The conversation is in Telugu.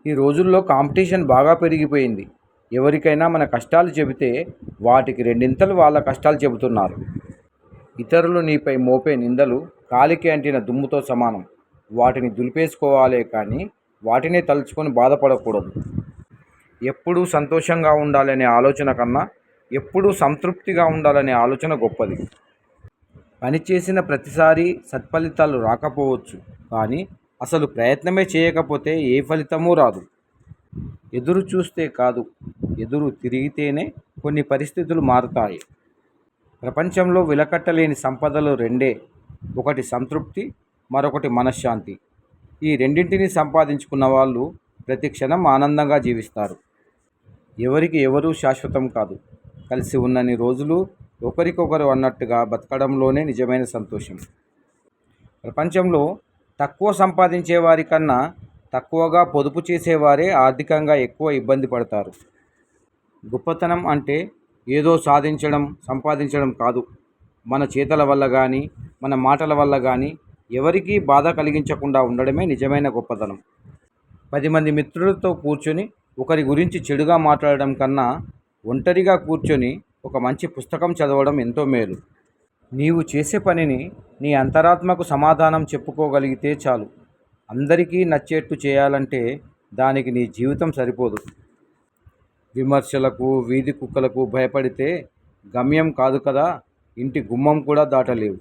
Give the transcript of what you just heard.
ఈ రోజుల్లో కాంపిటీషన్ బాగా పెరిగిపోయింది. ఎవరికైనా మన కష్టాలు చెబితే వాటికి రెండింతలు వాళ్ళ కష్టాలు చెబుతున్నారు. ఇతరులు నీపై మోపే నిందలు కాలికి అంటిన దుమ్ముతో సమానం. వాటిని దులిపేసుకోవాలే కానీ వాటినే తలుచుకొని బాధపడకూడదు. ఎప్పుడూ సంతోషంగా ఉండాలనే ఆలోచన కన్నా ఎప్పుడూ సంతృప్తిగా ఉండాలనే ఆలోచన గొప్పది. పనిచేసిన ప్రతిసారి సత్ఫలితాలు రాకపోవచ్చు, కానీ అసలు ప్రయత్నమే చేయకపోతే ఏ ఫలితమూ రాదు. ఎదురు చూస్తే కాదు, ఎదురు తిరిగితేనే కొన్ని పరిస్థితులు మారుతాయి. ప్రపంచంలో వెలకట్టలేని సంపదలు రెండే, ఒకటి సంతృప్తి, మరొకటి మనశ్శాంతి. ఈ రెండింటిని సంపాదించుకున్న వాళ్ళు ప్రతి క్షణం ఆనందంగా జీవిస్తారు. ఎవరికి ఎవరూ శాశ్వతం కాదు. కలిసి ఉన్నన్ని రోజులు ఒకరికొకరు అన్నట్టుగా బతకడంలోనే నిజమైన సంతోషం. ప్రపంచంలో తక్కువ సంపాదించే వారి కన్నా తక్కువగా పొదుపు చేసేవారే ఆర్థికంగా ఎక్కువ ఇబ్బంది పడతారు. గొప్పతనం అంటే ఏదో సాధించడం, సంపాదించడం కాదు. మన చేతల వల్ల కానీ, మన మాటల వల్ల కానీ ఎవరికీ బాధ కలిగించకుండా ఉండడమే నిజమైన గొప్పతనం. 10 మంది మిత్రులతో కూర్చొని ఒకరి గురించి చెడుగా మాట్లాడడం కన్నా ఒంటరిగా కూర్చొని ఒక మంచి పుస్తకం చదవడం ఎంతో మేలు. నీవు చేసే పనిని నీ అంతరాత్మకు సమాధానం చెప్పుకోగలిగితే చాలు. అందరికీ నచ్చేట్టు చేయాలంటే దానికి నీ జీవితం సరిపోదు. విమర్శలకు, వీధి కుక్కలకు భయపడితే గమ్యం కాదు కదా, ఇంటి గుమ్మం కూడా దాటలేవు.